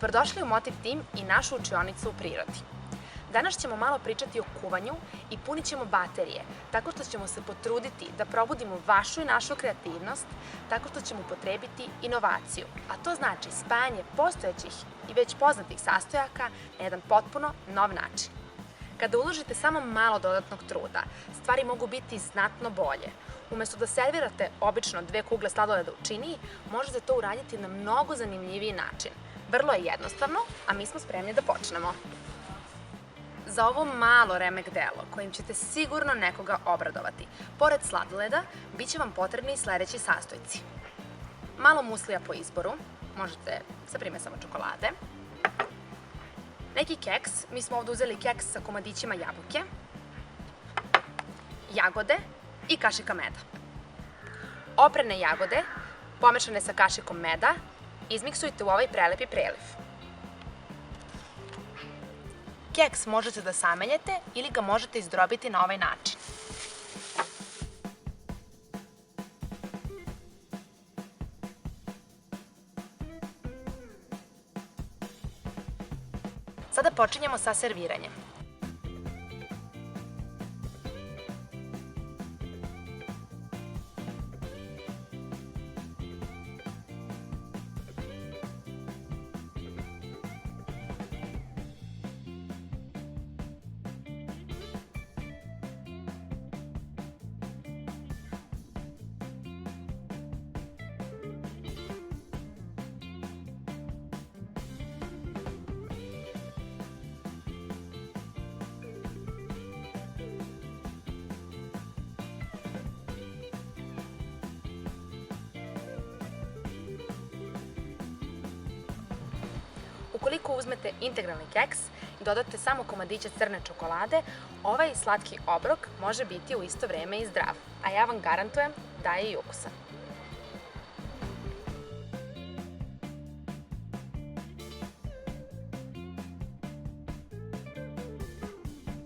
Dobrodošli u Motiv Tim i našu učionicu u prirodi. Danas ćemo malo pričati o kuvanju i punit ćemo baterije, tako što ćemo se potruditi da probudimo vašu i našu kreativnost, tako što ćemo upotrebiti inovaciju, a to znači spajanje postojećih i već poznatih sastojaka na jedan potpuno nov način. Kada uložite samo malo dodatnog truda, stvari mogu biti znatno bolje. Umesto da servirate obično 2 kugle sladoleda u činiji, možete to uraditi na mnogo zanimljiviji način. Vrlo je jednostavno, a mi smo spremni da počnemo. Za ovo malo remek delo, kojim ćete sigurno nekoga obradovati, pored sladoleda, bit će vam potrebni sledeći sastojci. Malo muslija po izboru, možete sa primesama čokolade, neki keks, mi smo ovde uzeli keks sa komadićima jabuke, jagode i kašika meda. Oprane jagode, pomešane sa kašikom meda, izmiksujte u ovaj prelepi preliv. Keks možete da sameljete ili ga možete izdrobiti na ovaj način. Sada počinjemo sa serviranjem. Ukoliko uzmete integralni keks i dodate samo komadiće crne čokolade, ovaj slatki obrok može biti u isto vreme i zdrav, a ja vam garantujem da je i ukusan.